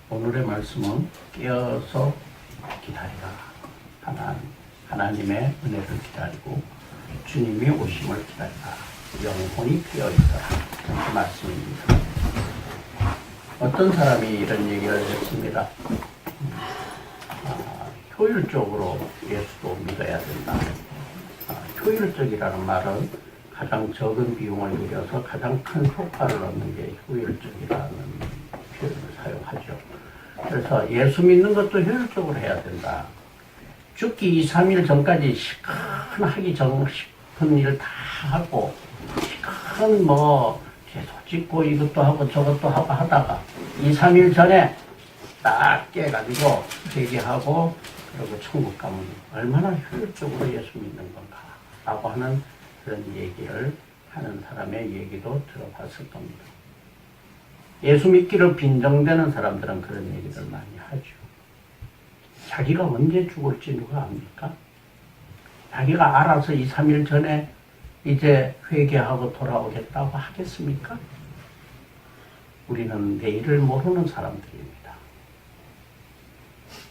오늘의 말씀은 깨어서 기다리라. 하나님의 은혜를 기다리고 주님이 오심을 기다리라. 영혼이 깨어있어라. 그 말씀입니다. 어떤 사람이 이런 얘기를 했습니다. 효율적으로 예수도 믿어야 된다. 효율적이라는 말은 가장 적은 비용을 들여서 가장 큰 효과를 얻는 게 효율적이라는 표현을 사용하죠. 그래서 예수 믿는 것도 효율적으로 해야 된다. 죽기 2, 3일 전까지 시큰하기 싶은 일 다 하고 시큰 계속 찍고 이것도 하고 저것도 하고 하다가 2, 3일 전에 딱 깨가지고 회개하고 그리고 천국 가면 얼마나 효율적으로 예수 믿는 건가 라고 하는 그런 얘기를 하는 사람의 얘기도 들어봤을 겁니다. 예수 믿기를 빈정대는 사람들은 그런 얘기를 많이 하죠. 자기가 언제 죽을지 누가 압니까? 자기가 알아서 2, 3일 전에 이제 회개하고 돌아오겠다고 하겠습니까? 우리는 내일을 모르는 사람들입니다.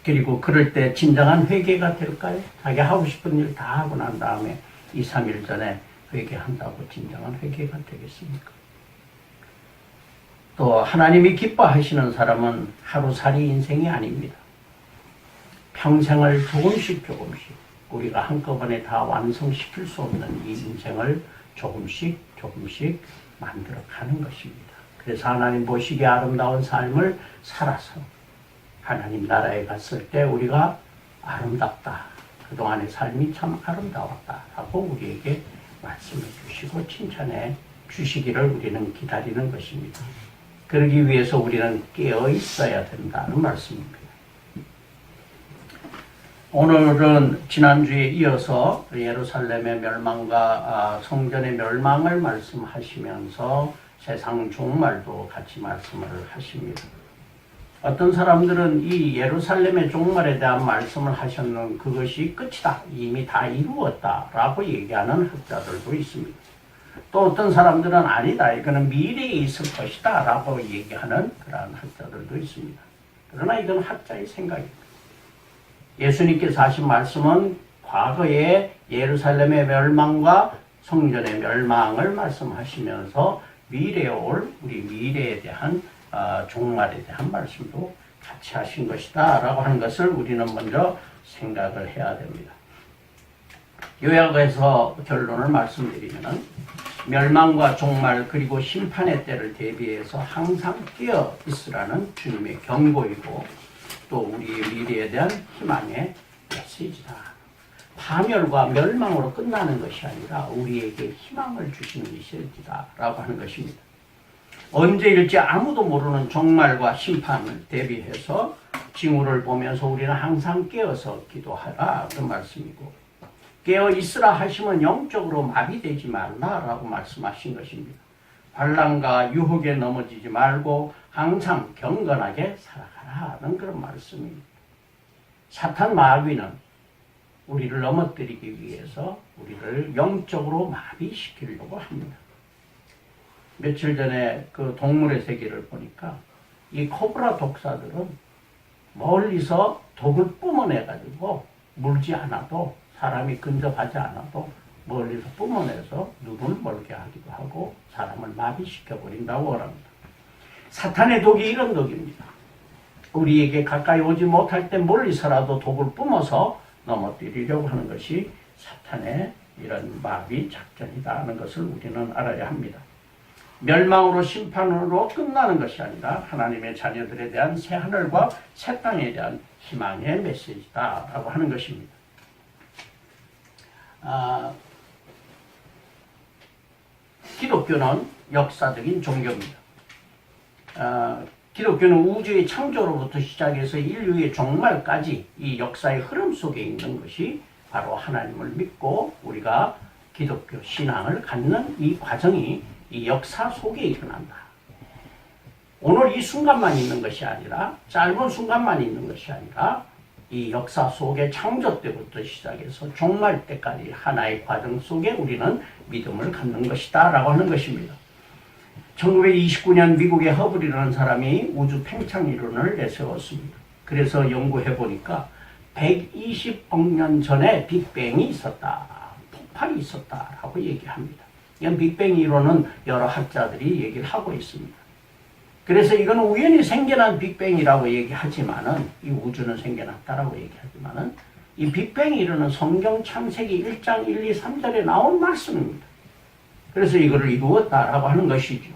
그리고 그럴 때 진정한 회개가 될까요? 자기 하고 싶은 일 다 하고 난 다음에 2, 3일 전에 회개한다고 진정한 회개가 되겠습니까? 또 하나님이 기뻐하시는 사람은 하루살이 인생이 아닙니다. 평생을 조금씩 우리가 한꺼번에 다 완성시킬 수 없는 이 인생을 조금씩 만들어 가는 것입니다. 그래서 하나님 보시기에 아름다운 삶을 살아서 하나님 나라에 갔을 때 우리가 아름답다. 그동안의 삶이 참 아름다웠다. 라고 우리에게 말씀해 주시고 칭찬해 주시기를 우리는 기다리는 것입니다. 그러기 위해서 우리는 깨어 있어야 된다는 말씀입니다. 오늘은 지난주에 이어서 예루살렘의 멸망과 성전의 멸망을 말씀하시면서 세상 종말도 같이 말씀을 하십니다. 어떤 사람들은 이 예루살렘의 종말에 대한 말씀을 하셨는 그것이 끝이다. 이미 다 이루었다. 라고 얘기하는 학자들도 있습니다. 또 어떤 사람들은 아니다. 이거는 미래에 있을 것이다. 라고 얘기하는 그러한 학자들도 있습니다. 그러나 이건 학자의 생각입니다. 예수님께서 하신 말씀은 과거의 예루살렘의 멸망과 성전의 멸망을 말씀하시면서 미래에 올 우리 미래에 대한 종말에 대한 말씀도 같이 하신 것이다 라고 하는 것을 우리는 먼저 생각을 해야 됩니다. 요약해서 결론을 말씀드리면 멸망과 종말 그리고 심판의 때를 대비해서 항상 깨어 있으라는 주님의 경고이고 또 우리의 미래에 대한 희망의 메시지다. 파멸과 멸망으로 끝나는 것이 아니라 우리에게 희망을 주시는 메시지다 라고 하는 것입니다. 언제일지 아무도 모르는 종말과 심판을 대비해서 징후를 보면서 우리는 항상 깨어서 기도하라 그 말씀이고 깨어 있으라 하시면 영적으로 마비되지 말라라고 말씀하신 것입니다. 환난과 유혹에 넘어지지 말고 항상 경건하게 살아가라는 그런 말씀입니다. 사탄 마귀는 우리를 넘어뜨리기 위해서 우리를 영적으로 마비시키려고 합니다. 며칠 전에 그 동물의 세계를 보니까 이 코브라 독사들은 멀리서 독을 뿜어내가지고 물지 않아도 사람이 근접하지 않아도 멀리서 뿜어내서 눈을 멀게 하기도 하고 사람을 마비시켜버린다고 합니다. 사탄의 독이 이런 독입니다. 우리에게 가까이 오지 못할 때 멀리서라도 독을 뿜어서 넘어뜨리려고 하는 것이 사탄의 이런 마비 작전이라는 것을 우리는 알아야 합니다. 멸망으로 심판으로 끝나는 것이 아니라 하나님의 자녀들에 대한 새 하늘과 새 땅에 대한 희망의 메시지다라고 하는 것입니다. 기독교는 역사적인 종교입니다. 기독교는 우주의 창조로부터 시작해서 인류의 종말까지 이 역사의 흐름 속에 있는 것이 바로 하나님을 믿고 우리가 기독교 신앙을 갖는 이 과정이 이 역사 속에 일어난다. 오늘 이 순간만 있는 것이 아니라 짧은 순간만 있는 것이 아니라 이 역사 속에 창조 때부터 시작해서 종말 때까지 하나의 과정 속에 우리는 믿음을 갖는 것이다 라고 하는 것입니다. 1929년 미국의 허블이라는 사람이 우주 팽창 이론을 내세웠습니다. 그래서 연구해 보니까 120억 년 전에 빅뱅이 있었다, 폭발이 있었다라고 얘기합니다. 이건 빅뱅 이론은 여러 학자들이 얘기를 하고 있습니다. 그래서 이건 우연히 생겨난 빅뱅이라고 얘기하지만은, 이 우주는 생겨났다라고 얘기하지만은, 이 빅뱅 이론은 성경 창세기 1장 1, 2, 3절에 나온 말씀입니다. 그래서 이거를 이루었다라고 하는 것이죠.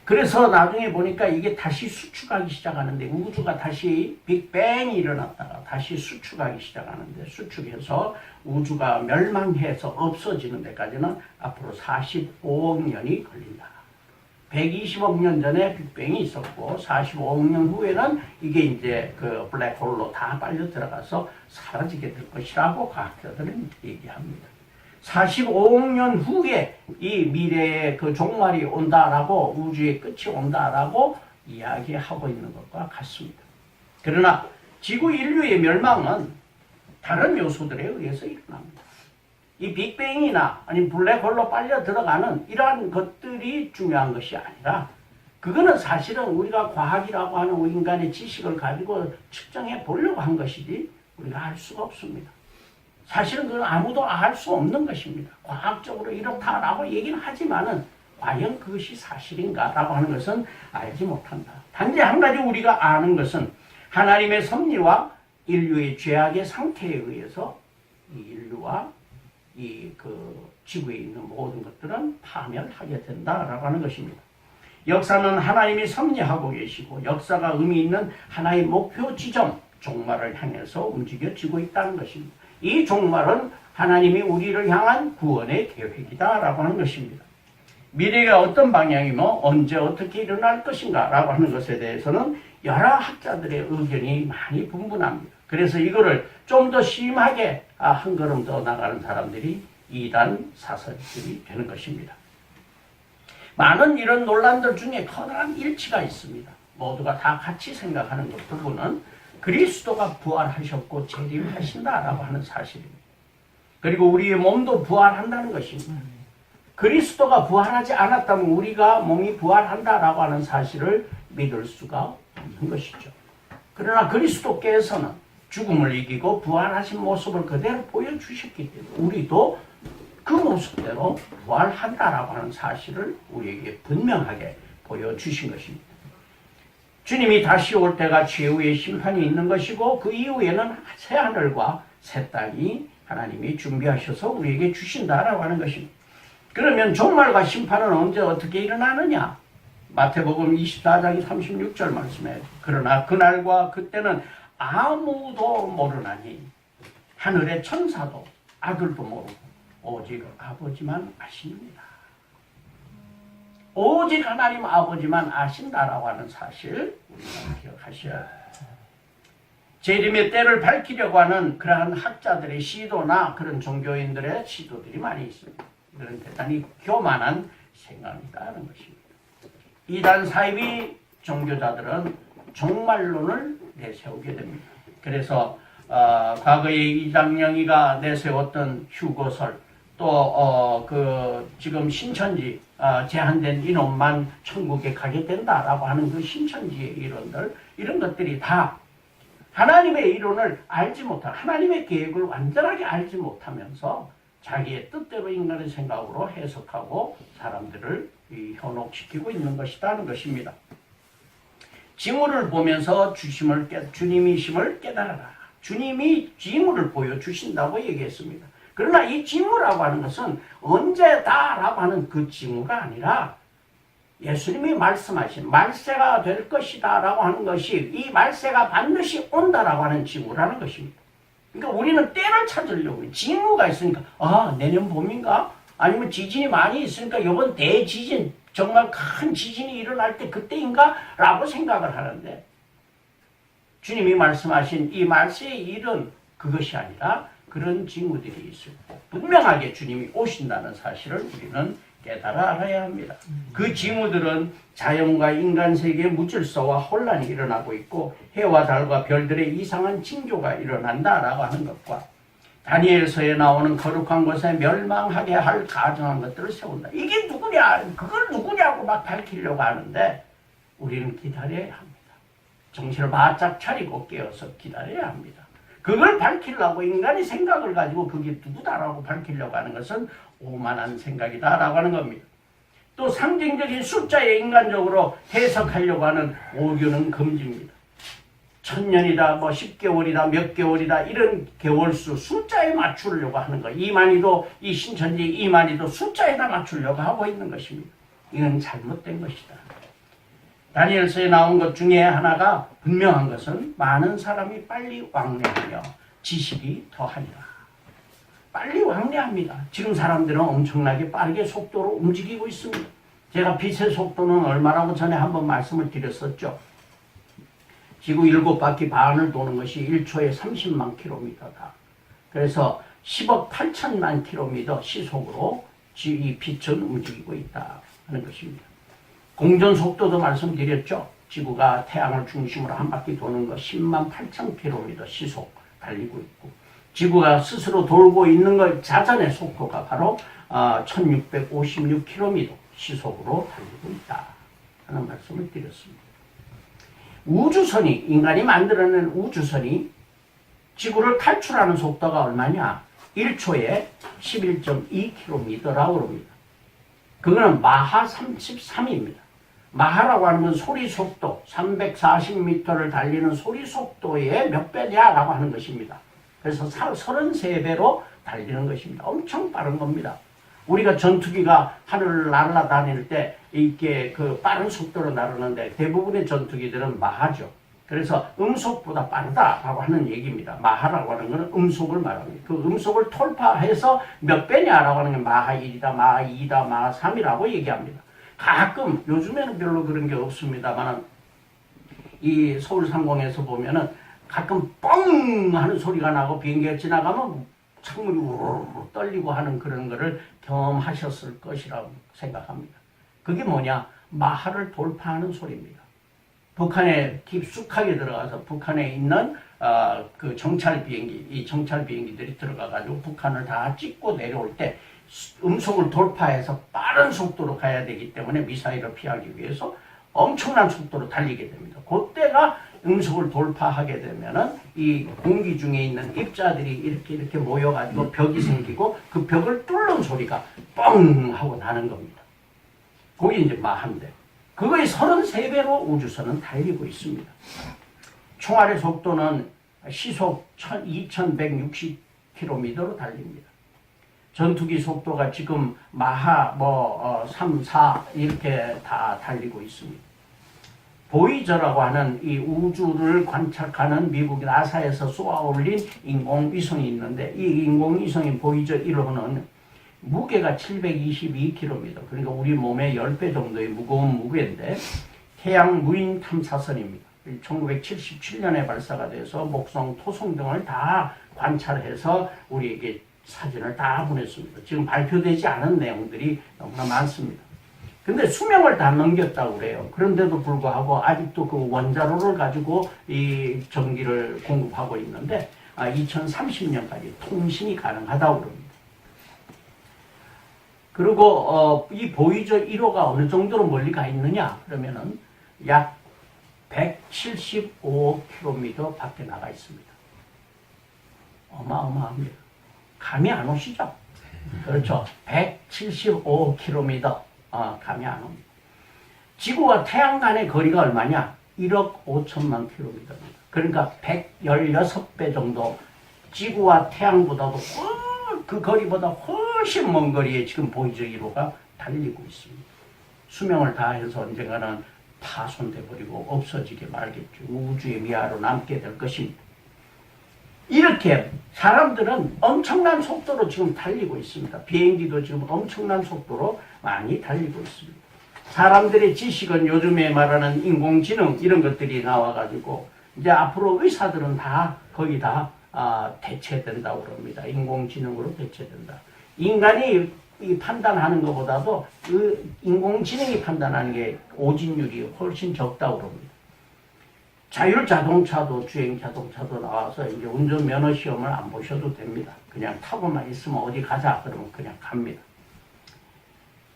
그래서 나중에 보니까 이게 다시 수축하기 시작하는데, 우주가 다시 빅뱅이 일어났다가 다시 수축하기 시작하는데, 수축해서 우주가 멸망해서 없어지는 데까지는 앞으로 45억 년이 걸린다. 120억 년 전에 빅뱅이 있었고 45억 년 후에는 이게 이제 그 블랙홀로 다 빨려 들어가서 사라지게 될 것이라고 과학자들은 얘기합니다. 45억 년 후에 이 미래의 그 종말이 온다라고, 우주의 끝이 온다라고 이야기하고 있는 것과 같습니다. 그러나 지구 인류의 멸망은 다른 요소들에 의해서 일어납니다. 이 빅뱅이나 아니면 블랙홀로 빨려 들어가는 이러한 것들이 중요한 것이 아니라, 그거는 사실은 우리가 과학이라고 하는 인간의 지식을 가지고 측정해 보려고 한 것이지 우리가 알 수가 없습니다. 사실은 그건 아무도 알 수 없는 것입니다. 과학적으로 이렇다라고 얘기는 하지만은 과연 그것이 사실인가라고 하는 것은 알지 못한다. 단지 한 가지 우리가 아는 것은 하나님의 섭리와 인류의 죄악의 상태에 의해서 이 인류와 이 지구에 있는 모든 것들은 파멸하게 된다라고 하는 것입니다. 역사는 하나님이 섭리하고 계시고, 역사가 의미 있는 하나의 목표 지점, 종말을 향해서 움직여지고 있다는 것입니다. 이 종말은 하나님이 우리를 향한 구원의 계획이다라고 하는 것입니다. 미래가 어떤 방향이며 언제 어떻게 일어날 것인가 라고 하는 것에 대해서는 여러 학자들의 의견이 많이 분분합니다. 그래서 이거를 좀 더 심하게 한 걸음 더 나가는 사람들이 이단 사설들이 되는 것입니다. 많은 이런 논란들 중에 커다란 일치가 있습니다. 모두가 다 같이 생각하는 것 부분은 그리스도가 부활하셨고 재림하신다라고 하는 사실입니다. 그리고 우리의 몸도 부활한다는 것입니다. 그리스도가 부활하지 않았다면 우리가 몸이 부활한다라고 하는 사실을 믿을 수가 없는 것이죠. 그러나 그리스도께서는 죽음을 이기고 부활하신 모습을 그대로 보여주셨기 때문에 우리도 그 모습대로 부활한다라고 하는 사실을 우리에게 분명하게 보여주신 것입니다. 주님이 다시 올 때가 최후의 심판이 있는 것이고, 그 이후에는 새하늘과 새 땅이 하나님이 준비하셔서 우리에게 주신다라고 하는 것입니다. 그러면 종말과 심판은 언제 어떻게 일어나느냐? 마태복음 24장 36절 말씀에, 그러나 그날과 그때는 아무도 모르나니 하늘의 천사도 아들도 모르고 오직 아버지만 아십니다. 오직 하나님 아버지만 아신다라고 하는 사실 우리가 기억하셔야 합니다. 재림의 때를 밝히려고 하는 그러한 학자들의 시도나 그런 종교인들의 시도들이 많이 있습니다. 이런 대단히 교만한 생각이라는 것입니다. 이단 사이비 종교자들은 종말론을 내세우게 됩니다. 그래서 과거에 이장영이가 내세웠던 휴거설, 또 지금 신천지 제한된 인원만 천국에 가게 된다라고 하는 그 신천지의 이론들, 이런 것들이 다 하나님의 이론을 알지 못한, 하나님의 계획을 완전하게 알지 못하면서 자기의 뜻대로 인간의 생각으로 해석하고 사람들을 현혹시키고 있는 것이라는 것입니다. 징후를 보면서 주님이심을 깨달아라. 주님이 징후를 보여주신다고 얘기했습니다. 그러나 이 징후라고 하는 것은 언제다라고 하는 그 징후가 아니라 예수님이 말씀하신 말세가 될 것이다 라고 하는 것이, 이 말세가 반드시 온다라고 하는 징후라는 것입니다. 그러니까 우리는 때를 찾으려고, 징후가 있으니까 내년 봄인가? 아니면 지진이 많이 있으니까 이번 대지진, 정말 큰 지진이 일어날 때 그때인가? 라고 생각을 하는데, 주님이 말씀하신 이 말세의 일은 그것이 아니라 그런 징후들이 있어요. 분명하게 주님이 오신다는 사실을 우리는 깨달아 알아야 합니다. 그 징후들은 자연과 인간 세계의 무질서와 혼란이 일어나고 있고, 해와 달과 별들의 이상한 징조가 일어난다라고 하는 것과, 다니엘서에 나오는 거룩한 곳에 멸망하게 할 가증한 것들을 세운다. 이게 누구냐? 그걸 누구냐고 막 밝히려고 하는데 우리는 기다려야 합니다. 정신을 바짝 차리고 깨어서 기다려야 합니다. 그걸 밝히려고 인간이 생각을 가지고 그게 누구다라고 밝히려고 하는 것은 오만한 생각이다라고 하는 겁니다. 또 상징적인 숫자에 인간적으로 해석하려고 하는 오교는 금지입니다. 1000년이다, 뭐 10개월이다, 몇 개월이다 이런 개월수 숫자에 맞추려고 하는 거. 이만희도 이 신천지 이만희도 숫자에다 맞추려고 하고 있는 것입니다. 이건 잘못된 것이다. 다니엘서에 나온 것 중에 하나가 분명한 것은 많은 사람이 빨리 왕래하며 지식이 더하리라. 빨리 왕래합니다. 지금 사람들은 엄청나게 빠르게 속도로 움직이고 있습니다. 제가 빛의 속도는 얼마라고 전에 한번 말씀을 드렸었죠. 지구 7바퀴 반을 도는 것이 1초에 30만 킬로미터다. 그래서 10억 8천만 킬로미터 시속으로 이 빛은 움직이고 있다 하는 것입니다. 공전 속도도 말씀드렸죠. 지구가 태양을 중심으로 한 바퀴 도는 거 10만 8천 킬로미터 시속 달리고 있고 지구가 스스로 돌고 있는 것 자전의 속도가 바로 1656km 시속으로 달리고 있다 하는 말씀을 드렸습니다. 우주선이 인간이 만들어낸 우주선이 지구를 탈출하는 속도가 얼마냐? 1초에 11.2km라고 합니다. 그거는 마하 33입니다. 마하라고 하는 건 소리 속도 340m를 달리는 소리 속도의 몇 배냐라고 하는 것입니다. 그래서 33배로 달리는 것입니다. 엄청 빠른 겁니다. 우리가 전투기가 하늘을 날아다닐 때 이렇게 그 빠른 속도로 나르는데 대부분의 전투기들은 마하죠. 그래서 음속보다 빠르다라고 하는 얘기입니다. 마하라고 하는 것은 음속을 말합니다. 그 음속을 돌파해서 몇 배냐라고 하는 게 마하 1이다, 마하 2다, 마하 3이라고 얘기합니다. 가끔 요즘에는 별로 그런 게 없습니다만 이 서울상공에서 보면은 가끔 뻥 하는 소리가 나고 비행기가 지나가면 창문이 우르르 떨리고 하는 그런 거를 경험하셨을 것이라고 생각합니다. 그게 뭐냐? 마하를 돌파하는 소리입니다. 북한에 깊숙하게 들어가서 북한에 있는 그 정찰 비행기, 이 정찰 비행기들이 들어가가지고 북한을 다 찍고 내려올 때 음속을 돌파해서 빠른 속도로 가야 되기 때문에 미사일을 피하기 위해서 엄청난 속도로 달리게 됩니다. 그때가 음속을 돌파하게 되면은 이 공기 중에 있는 입자들이 이렇게 모여가지고 벽이 생기고 그 벽을 뚫는 소리가 뻥 하고 나는 겁니다. 그게 이제 마하인데 그거의 33배로 우주선은 달리고 있습니다. 총알의 속도는 시속 2160km로 달립니다. 전투기 속도가 지금 마하 3, 4 이렇게 다 달리고 있습니다. 보이저라고 하는 이 우주를 관찰하는 미국 나사에서 쏘아 올린 인공위성이 있는데 이 인공위성인 보이저 1호는 무게가 722km, 그러니까 우리 몸의 10배 정도의 무거운 무게인데 태양 무인 탐사선입니다. 1977년에 발사가 돼서 목성, 토성 등을 다 관찰해서 우리에게 사진을 다 보냈습니다. 지금 발표되지 않은 내용들이 너무나 많습니다. 근데 수명을 다 넘겼다고 그래요. 그런데도 불구하고 아직도 그 원자로를 가지고 이 전기를 공급하고 있는데 2030년까지 통신이 가능하다고 그럽니다. 그리고 이 보이저 1호가 어느 정도로 멀리 가 있느냐 그러면은 약 175km 밖에 나가 있습니다. 어마어마합니다. 감이 안 오시죠? 그렇죠. 175km. 감이 안 옵니다. 지구와 태양 간의 거리가 얼마냐? 1억 5천만 킬로미터입니다. 그러니까 116배 정도 지구와 태양보다도 그 거리보다 훨씬 먼 거리에 지금 보이저 1호가 달리고 있습니다. 수명을 다해서 언젠가는 파손돼 버리고 없어지게 말겠죠. 우주의 미아로 남게 될 것입니다. 이렇게 사람들은 엄청난 속도로 지금 달리고 있습니다. 비행기도 지금 엄청난 속도로 많이 달리고 있습니다. 사람들의 지식은 요즘에 말하는 인공지능 이런 것들이 나와가지고 이제 앞으로 의사들은 다 거의 다 대체된다고 그럽니다. 인공지능으로 대체된다. 인간이 이 판단하는 것보다도 그 인공지능이 판단하는 게 오진율이 훨씬 적다고 그럽니다. 자율자동차도 주행자동차도 나와서 이제 운전면허 시험을 안 보셔도 됩니다. 그냥 타고만 있으면 어디 가자 그러면 그냥 갑니다.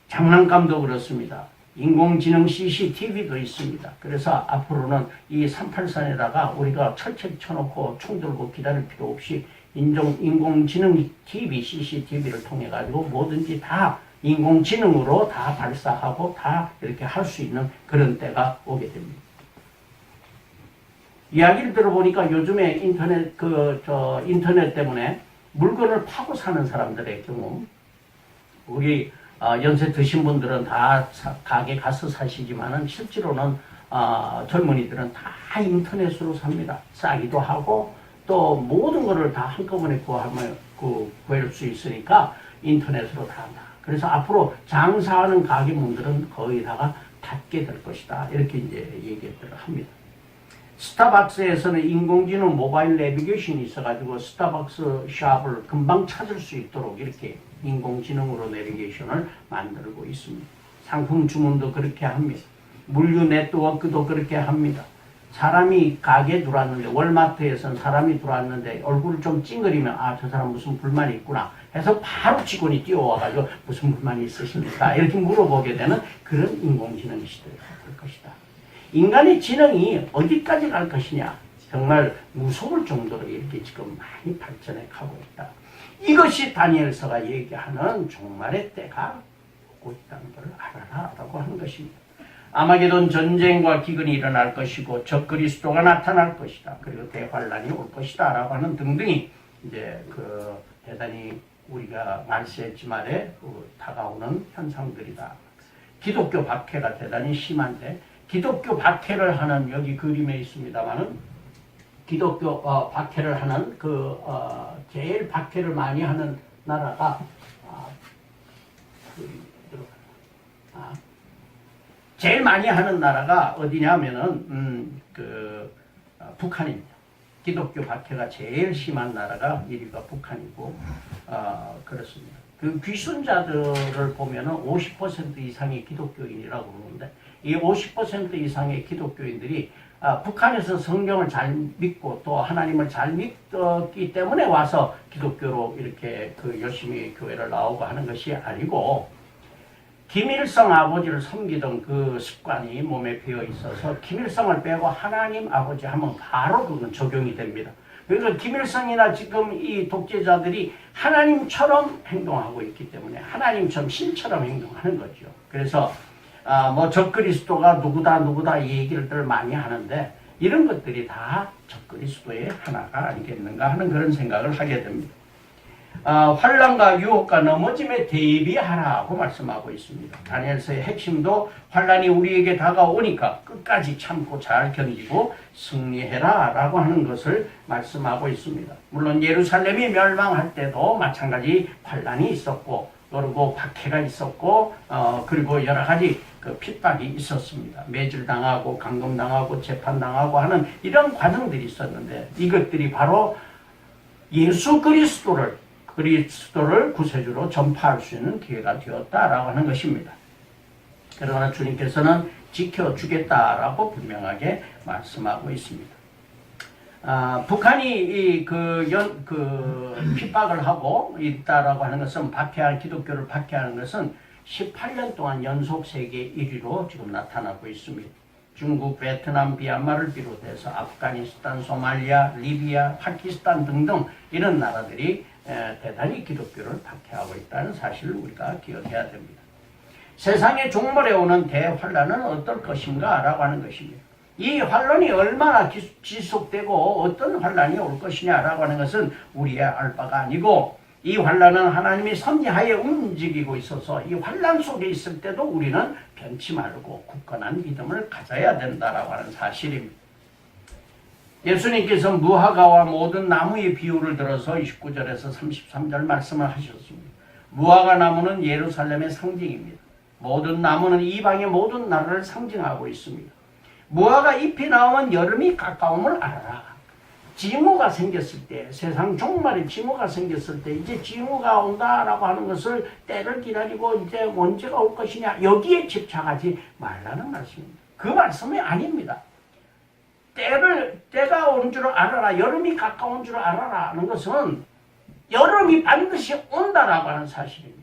장난감도 그렇습니다. 인공지능 CCTV도 있습니다. 그래서 앞으로는 이 383에다가 우리가 철책 쳐놓고 총 들고 기다릴 필요 없이 인공지능 TV, CCTV를 통해 가지고 뭐든지 다 인공지능으로 다 발사하고 다 이렇게 할 수 있는 그런 때가 오게 됩니다. 이야기를 들어보니까 요즘에 인터넷 때문에 물건을 파고 사는 사람들의 경우, 우리 연세 드신 분들은 다 가게 가서 사시지만은 실제로는 젊은이들은 다 인터넷으로 삽니다. 싸기도 하고 또 모든 것을 다 한꺼번에 구할 수 있으니까 인터넷으로 다 한다. 그래서 앞으로 장사하는 가게문들은 거의 다가 닫게 될 것이다. 이렇게 이제 얘기를 합니다. 스타벅스에서는 인공지능 모바일 내비게이션이 있어가지고 스타벅스 샵을 금방 찾을 수 있도록 이렇게 인공지능으로 내비게이션을 만들고 있습니다. 상품 주문도 그렇게 합니다. 물류 네트워크도 그렇게 합니다. 사람이 가게에 들어왔는데, 월마트에서는 사람이 들어왔는데 얼굴을 좀 찡그리면 저 사람 무슨 불만이 있구나 해서 바로 직원이 뛰어와가지고 무슨 불만이 있으십니까? 이렇게 물어보게 되는 그런 인공지능 시대가 될 것이다. 인간의 지능이 어디까지 갈 것이냐, 정말 무서울 정도로 이렇게 지금 많이 발전해 가고 있다. 이것이 다니엘서가 얘기하는 종말의 때가 오고 있다는 걸 알아라라고 하는 것입니다. 아마게돈 전쟁과 기근이 일어날 것이고 적그리스도가 나타날 것이다. 그리고 대환란이 올 것이다 라고 하는 등등이 이제 대단히 우리가 말세지 말에 다가오는 현상들이다. 기독교 박해가 대단히 심한데, 기독교 박해를 하는, 여기 그림에 있습니다만은 기독교 박해를 하는 제일 박해를 많이 하는 나라가 제일 많이 하는 나라가 어디냐면은 북한입니다. 기독교 박해가 제일 심한 나라가 1위가 북한이고 그렇습니다. 그 귀순자들을 보면은 50% 이상이 기독교인이라고 그러는데, 이 50% 이상의 기독교인들이 북한에서 성경을 잘 믿고 또 하나님을 잘 믿기 때문에 와서 기독교로 이렇게 열심히 교회를 나오고 하는 것이 아니고, 김일성 아버지를 섬기던 그 습관이 몸에 배어 있어서 김일성을 빼고 하나님 아버지 하면 바로 그건 적용이 됩니다. 그래서 김일성이나 지금 이 독재자들이 하나님처럼 행동하고 있기 때문에 하나님처럼 신처럼 행동하는 거죠. 그래서 적그리스도가 누구다 이 얘기를 많이 하는데, 이런 것들이 다 적그리스도의 하나가 아니겠는가 하는 그런 생각을 하게 됩니다. 환란과 유혹과 넘어짐에 대비하라고 말씀하고 있습니다. 다니엘서의 핵심도 환란이 우리에게 다가오니까 끝까지 참고 잘 견디고 승리해라 라고 하는 것을 말씀하고 있습니다. 물론 예루살렘이 멸망할 때도 마찬가지 환란이 있었고, 그리고 박해가 있었고, 그리고 여러 가지 핍박이 있었습니다. 매질당하고 감금당하고 재판당하고 하는 이런 과정들이 있었는데, 이것들이 바로 예수 그리스도를 구세주로 전파할 수 있는 기회가 되었다라고 하는 것입니다. 그러나 주님께서는 지켜주겠다라고 분명하게 말씀하고 있습니다. 북한이 핍박을 하고 있다라고 하는 것은, 기독교를 박해하는 것은 18년 동안 연속 세계 1위로 지금 나타나고 있습니다. 중국, 베트남, 미얀마를 비롯해서 아프가니스탄, 소말리아, 리비아, 파키스탄 등등 이런 나라들이 대단히 기독교를 박해하고 있다는 사실을 우리가 기억해야 됩니다. 세상의 종말에 오는 대환란은 어떨 것인가 라고 하는 것입니다. 이 환란이 얼마나 지속되고 어떤 환란이 올 것이냐라고 하는 것은 우리의 알 바가 아니고, 이 환란은 하나님이 섭리하에 움직이고 있어서 이 환란 속에 있을 때도 우리는 변치 말고 굳건한 믿음을 가져야 된다라고 하는 사실입니다. 예수님께서 무화과와 모든 나무의 비유를 들어서 29절에서 33절 말씀을 하셨습니다. 무화과 나무는 예루살렘의 상징입니다. 모든 나무는 이방의 모든 나라를 상징하고 있습니다. 무화과 잎이 나오면 여름이 가까움을 알아라. 징후가 생겼을 때, 세상 종말에 징후가 생겼을 때, 이제 징후가 온다라고 하는 것을 때를 기다리고 이제 언제가 올 것이냐, 여기에 집착하지 말라는 말씀입니다. 그 말씀이 아닙니다. 때가 온 줄 알아라. 여름이 가까운 줄 알아라 하는 것은 여름이 반드시 온다라고 하는 사실입니다.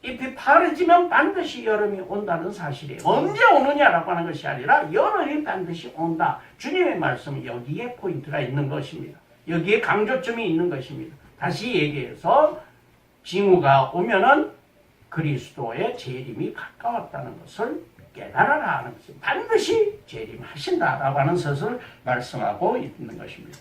잎이 파래지면 반드시 여름이 온다는 사실이에요. 언제 오느냐라고 하는 것이 아니라 여름이 반드시 온다. 주님의 말씀은 여기에 포인트가 있는 것입니다. 여기에 강조점이 있는 것입니다. 다시 얘기해서 징후가 오면은 그리스도의 재림이 가까웠다는 것을 깨달아라 하는 것을 반드시 재림하신다라고 하는 것을 말씀하고 있는 것입니다.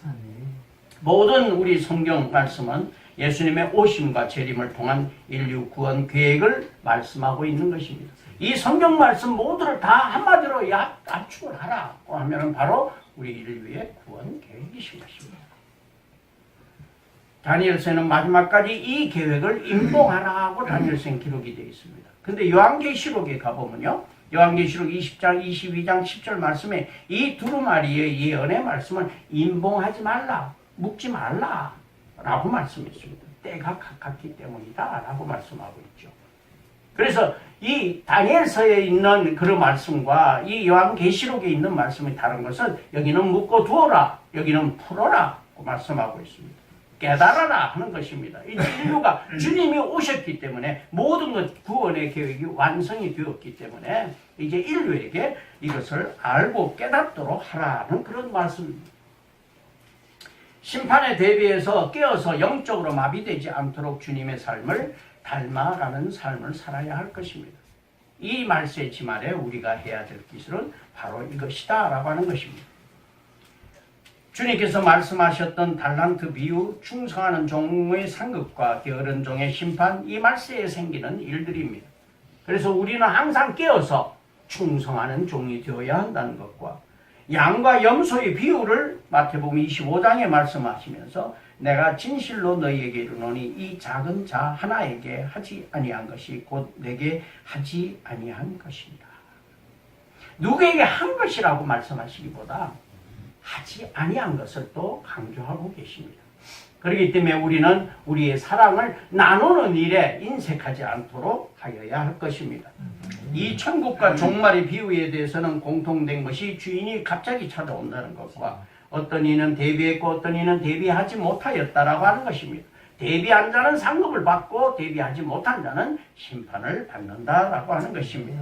모든 우리 성경 말씀은 예수님의 오심과 재림을 통한 인류 구원 계획을 말씀하고 있는 것입니다. 이 성경 말씀 모두를 다 한마디로 압축을 하라고 하면 바로 우리 인류의 구원 계획이신 것입니다. 다니엘서에는 마지막까지 이 계획을 임봉하라고 다니엘서에 기록이 되어 있습니다. 근데 요한계시록에 가보면요. 요한계시록 20장, 22장, 10절 말씀에 이 두루마리의 예언의 말씀을 임봉하지 말라, 묵지 말라 라고 말씀했습니다. 때가 가깝기 때문이다 라고 말씀하고 있죠. 그래서 이 다니엘서에 있는 그런 말씀과 이 요한계시록에 있는 말씀이 다른 것은 여기는 묻고 두어라, 여기는 풀어라 고 말씀하고 있습니다. 깨달아라 하는 것입니다. 이 인류가 주님이 오셨기 때문에 모든 것 구원의 계획이 완성이 되었기 때문에 이제 인류에게 이것을 알고 깨닫도록 하라는 그런 말씀입니다. 심판에 대비해서 깨어서 영적으로 마비되지 않도록 주님의 삶을 닮아가는 삶을 살아야 할 것입니다. 이 말세지 말에 우리가 해야 될 기술은 바로 이것이다 라고 하는 것입니다. 주님께서 말씀하셨던 달란트 비유, 충성하는 종의 상급과 게으른 종의 심판, 이 말세에 생기는 일들입니다. 그래서 우리는 항상 깨어서 충성하는 종이 되어야 한다는 것과 양과 염소의 비유를 마태복음 25장에 말씀하시면서 내가 진실로 너희에게 이르노니 이 작은 자 하나에게 하지 아니한 것이 곧 내게 하지 아니한 것이니라. 누구에게 한 것이라고 말씀하시기보다 하지 아니한 것을 또 강조하고 계십니다. 그렇기 때문에 우리는 우리의 사랑을 나누는 일에 인색하지 않도록 하여야 할 것입니다. 이 천국과 종말의 비유에 대해서는 공통된 것이 주인이 갑자기 찾아온다는 것과 어떤 이는 대비했고 어떤 이는 대비하지 못하였다라고 하는 것입니다. 대비한 자는 상급을 받고 대비하지 못한 자는 심판을 받는다라고 하는 것입니다.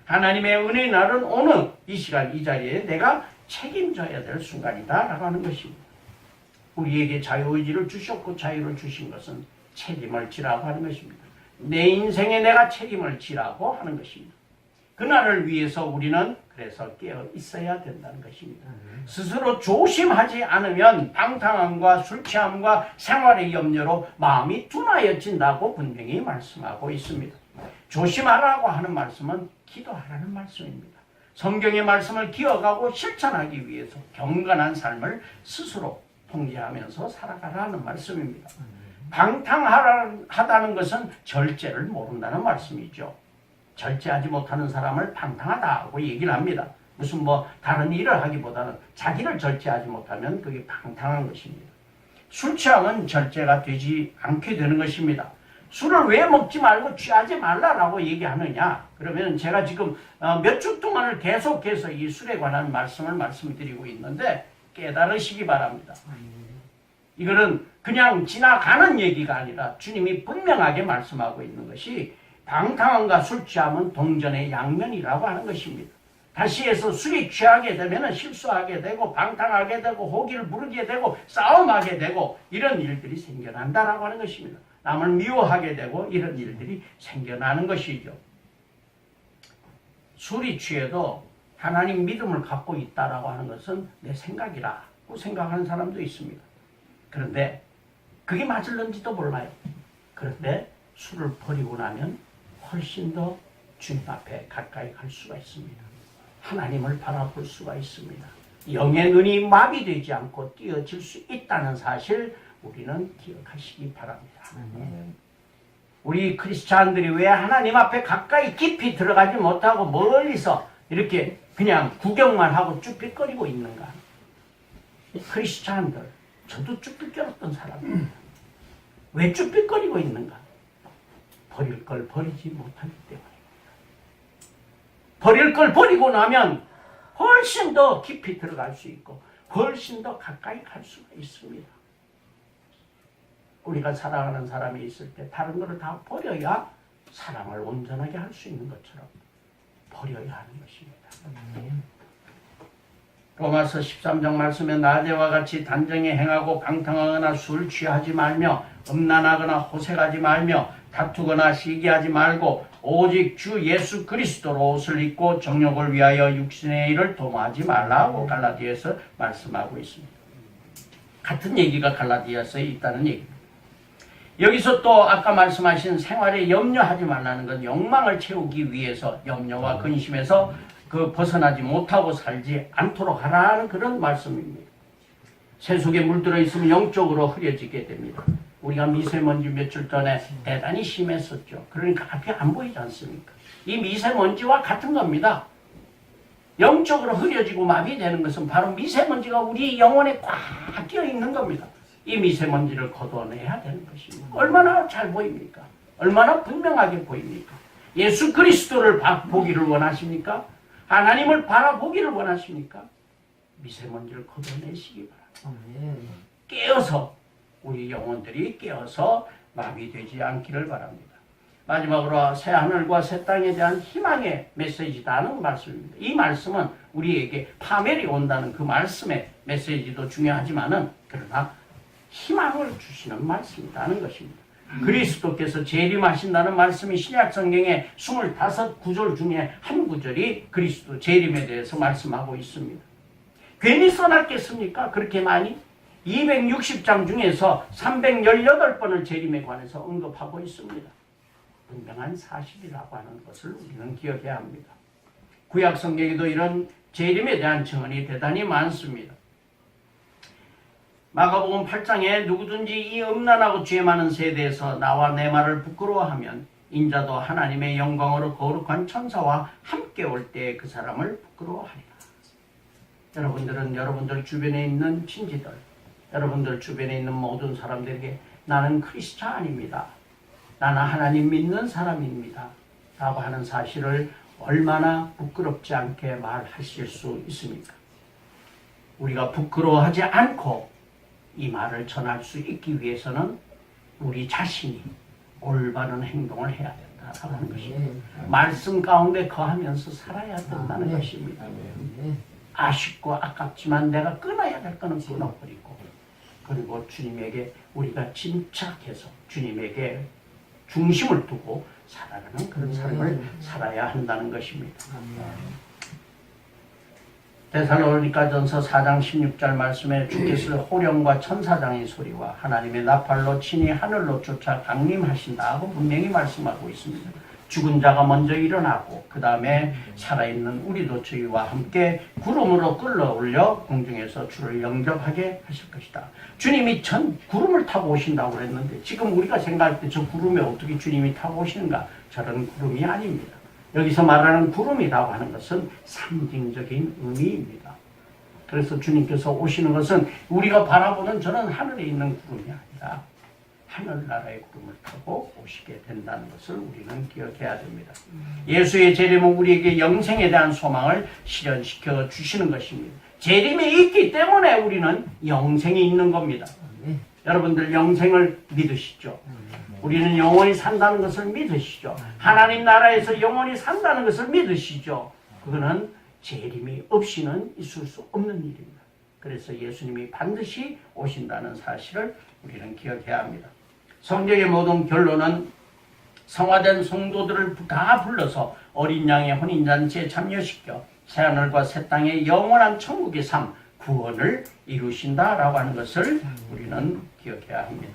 하나님의 은혜의 날은 오늘 이 시간 이 자리에 내가 책임져야 될 순간이다 라고 하는 것입니다. 우리에게 자유의지를 주셨고 자유를 주신 것은 책임을 지라고 하는 것입니다. 내 인생에 내가 책임을 지라고 하는 것입니다. 그날을 위해서 우리는 그래서 깨어 있어야 된다는 것입니다. 스스로 조심하지 않으면 방탕함과 술취함과 생활의 염려로 마음이 둔하여진다고 분명히 말씀하고 있습니다. 조심하라고 하는 말씀은 기도하라는 말씀입니다. 성경의 말씀을 기억하고 실천하기 위해서 경건한 삶을 스스로 통제하면서 살아가라는 말씀입니다. 방탕하다는 것은 절제를 모른다는 말씀이죠. 절제하지 못하는 사람을 방탕하다고 얘기를 합니다. 무슨 다른 일을 하기보다는 자기를 절제하지 못하면 그게 방탕한 것입니다. 술 취함은 절제가 되지 않게 되는 것입니다. 술을 왜 먹지 말고 취하지 말라라고 얘기하느냐? 그러면 제가 지금 몇 주 동안을 계속해서 이 술에 관한 말씀을 말씀드리고 있는데 깨달으시기 바랍니다. 이거는 그냥 지나가는 얘기가 아니라 주님이 분명하게 말씀하고 있는 것이 방탕함과 술 취함은 동전의 양면이라고 하는 것입니다. 다시 해서 술이 취하게 되면 실수하게 되고 방탕하게 되고 호기를 부르게 되고 싸움하게 되고 이런 일들이 생겨난다라고 하는 것입니다. 남을 미워하게 되고 이런 일들이 생겨나는 것이죠. 술이 취해도 하나님 믿음을 갖고 있다라고 하는 것은 내 생각이라고 생각하는 사람도 있습니다. 그런데 그게 맞을런지도 몰라요. 그런데 술을 버리고 나면 훨씬 더 주님 앞에 가까이 갈 수가 있습니다. 하나님을 바라볼 수가 있습니다. 영의 눈이 마비되지 않고 띄어질 수 있다는 사실 우리는 기억하시기 바랍니다. 우리 크리스찬들이 왜 하나님 앞에 가까이 깊이 들어가지 못하고 멀리서 이렇게 그냥 구경만 하고 쭈삣거리고 있는가? 크리스찬들, 저도 쭈삣거렸던 사람입니다. 왜 쭈삣거리고 있는가? 버릴 걸 버리지 못하기 때문입니다. 버릴 걸 버리고 나면 훨씬 더 깊이 들어갈 수 있고 훨씬 더 가까이 갈 수가 있습니다. 우리가 사랑하는 사람이 있을 때 다른 것을 다 버려야 사랑을 온전하게 할 수 있는 것처럼 버려야 하는 것입니다. 로마서 13장 말씀에 나대와 같이 단정히 행하고 방탕하거나 술 취하지 말며 음란하거나 호색하지 말며 다투거나 시기하지 말고 오직 주 예수 그리스도로 옷을 입고 정욕을 위하여 육신의 일을 도모하지 말라고 갈라디아에서 말씀하고 있습니다. 같은 얘기가 갈라디아서에 있다는 얘기입니다. 여기서 또 아까 말씀하신 생활에 염려하지 말라는 건 욕망을 채우기 위해서 염려와 근심에서 벗어나지 못하고 살지 않도록 하라는 그런 말씀입니다. 세속에 물들어 있으면 영적으로 흐려지게 됩니다. 우리가 미세먼지 며칠 전에 대단히 심했었죠. 그러니까 앞이 안 보이지 않습니까? 이 미세먼지와 같은 겁니다. 영적으로 흐려지고 마비되는 것은 바로 미세먼지가 우리 영혼에 꽉 끼어 있는 겁니다. 이 미세먼지를 걷어내야 되는 것입니다. 얼마나 잘 보입니까? 얼마나 분명하게 보입니까? 예수 그리스도를 보기를 원하십니까? 하나님을 바라보기를 원하십니까? 미세먼지를 걷어내시기 바랍니다. 깨어서 우리 영혼들이 깨어서 마비되지 않기를 바랍니다. 마지막으로 새 하늘과 새 땅에 대한 희망의 메시지다는 말씀입니다. 이 말씀은 우리에게 파멸이 온다는 그 말씀의 메시지도 중요하지만은 그러나 희망을 주시는 말씀이라는 것입니다. 그리스도께서 재림하신다는 말씀이 신약 성경의 25구절 중에 한 구절이 그리스도 재림에 대해서 말씀하고 있습니다. 괜히 써놨겠습니까? 그렇게 많이? 260장 중에서 318번을 재림에 관해서 언급하고 있습니다. 분명한 사실이라고 하는 것을 우리는 기억해야 합니다. 구약 성경에도 이런 재림에 대한 증언이 대단히 많습니다. 마가복음 8장에 누구든지 이 음란하고 죄 많은 세대에서 나와 내 말을 부끄러워하면 인자도 하나님의 영광으로 거룩한 천사와 함께 올 때 그 사람을 부끄러워하리라. 여러분들은 여러분들 주변에 있는 친지들, 여러분들 주변에 있는 모든 사람들에게 나는 크리스찬입니다. 나는 하나님 믿는 사람입니다. 라고 하는 사실을 얼마나 부끄럽지 않게 말하실 수 있습니까? 우리가 부끄러워하지 않고 이 말을 전할 수 있기 위해서는 우리 자신이 올바른 행동을 해야 된다라고 하는 것입니다. 말씀 가운데 거하면서 살아야 된다는 것입니다. 아쉽고 아깝지만 내가 끊어야 될 거는 끊어버리고 그리고 주님에게 우리가 침착해서 주님에게 중심을 두고 살아가는 그런 삶을 살아야 한다는 것입니다. 데살로니가전서 4장 16절 말씀에 주께서 호령과 천사장의 소리와 하나님의 나팔로 친히 하늘로 쫓아 강림하신다고 분명히 말씀하고 있습니다. 죽은 자가 먼저 일어나고 그 다음에 살아있는 우리도 저희와 함께 구름으로 끌어올려 공중에서 주를 영접하게 하실 것이다. 주님이 구름을 타고 오신다고 그랬는데 지금 우리가 생각할 때 저 구름에 어떻게 주님이 타고 오시는가? 저런 구름이 아닙니다. 여기서 말하는 구름이라고 하는 것은 상징적인 의미입니다. 그래서 주님께서 오시는 것은 우리가 바라보는 저는 하늘에 있는 구름이 아니라 하늘나라의 구름을 타고 오시게 된다는 것을 우리는 기억해야 됩니다. 예수의 재림은 우리에게 영생에 대한 소망을 실현시켜 주시는 것입니다. 재림이 있기 때문에 우리는 영생이 있는 겁니다. 여러분들 영생을 믿으시죠? 우리는 영원히 산다는 것을 믿으시죠? 하나님 나라에서 영원히 산다는 것을 믿으시죠? 그거는 재림이 없이는 있을 수 없는 일입니다. 그래서 예수님이 반드시 오신다는 사실을 우리는 기억해야 합니다. 성경의 모든 결론은 성화된 성도들을 다 불러서 어린 양의 혼인잔치에 참여시켜 새하늘과 새 땅의 영원한 천국의 삶, 구원을 이루신다라고 하는 것을 우리는 기억해야 합니다.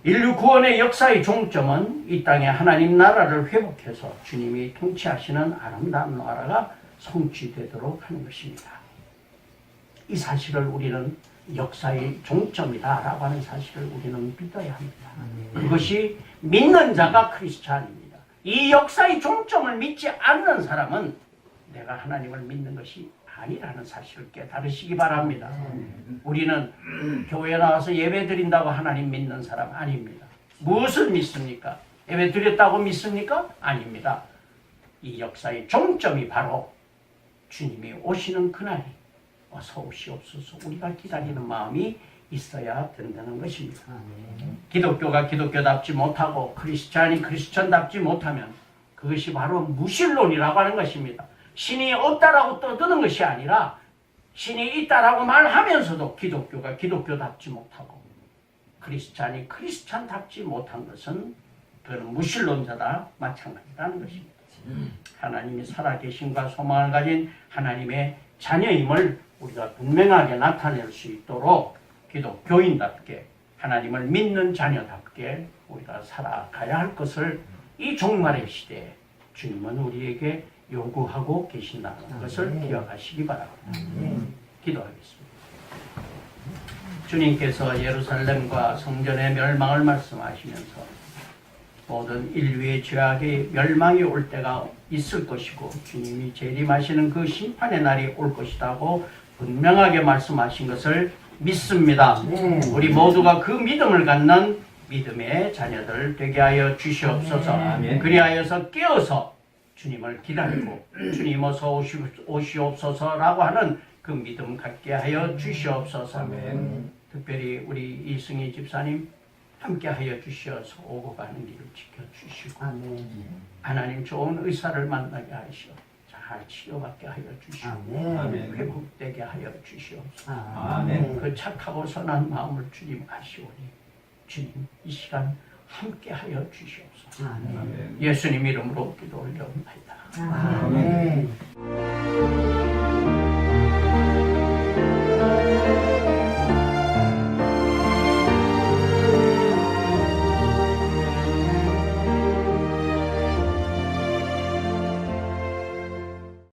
인류 구원의 역사의 종점은 이 땅에 하나님 나라를 회복해서 주님이 통치하시는 아름다운 나라가 성취되도록 하는 것입니다. 이 사실을 우리는 역사의 종점이다라고 하는 사실을 우리는 믿어야 합니다. 그것이 믿는 자가 크리스찬입니다. 이 역사의 종점을 믿지 않는 사람은 내가 하나님을 믿는 것이 아니라는 사실을 깨달으시기 바랍니다. 우리는 교회에 나와서 예배 드린다고 하나님 믿는 사람 아닙니다. 무엇을 믿습니까? 예배 드렸다고 믿습니까? 아닙니다. 이 역사의 종점이 바로 주님이 오시는 그날이 어서 오시옵소서. 우리가 기다리는 마음이 있어야 된다는 것입니다. 기독교가 기독교답지 못하고 크리스찬이 크리스찬답지 못하면 그것이 바로 무신론이라고 하는 것입니다. 신이 없다라고 떠드는 것이 아니라 신이 있다라고 말하면서도 기독교가 기독교답지 못하고 크리스찬이 크리스찬답지 못한 것은 그는 무신론자다 마찬가지라는 것입니다. 하나님이 살아계심과 소망을 가진 하나님의 자녀임을 우리가 분명하게 나타낼 수 있도록 기독교인답게 하나님을 믿는 자녀답게 우리가 살아가야 할 것을 이 종말의 시대에 주님은 우리에게 요구하고 계신다는 것을 기억하시기 바랍니다. 기도하겠습니다. 주님께서 예루살렘과 성전의 멸망을 말씀하시면서 모든 인류의 죄악의 멸망이 올 때가 있을 것이고 주님이 재림하시는 그 심판의 날이 올 것이라고 분명하게 말씀하신 것을 믿습니다. 우리 모두가 그 믿음을 갖는 믿음의 자녀들 되게 하여 주시옵소서. 그리하여서 깨어서 주님을 기다리고 주님 어서 오시옵소서라고 하는 그 믿음 갖게 하여 주시옵소서. 특별히 우리 이승희 집사님 함께 하여 주시어서 오고 가는 길을 지켜주시고 하나님 좋은 의사를 만나게 하시어 잘 치료받게 하여 주시고 회복되게 하여 주시옵소서. 그 착하고 선한 마음을 주님 아시오니 주님 이 시간 함께 하여 주시옵소서. 예수님 이름으로 기도 올려옵나이다.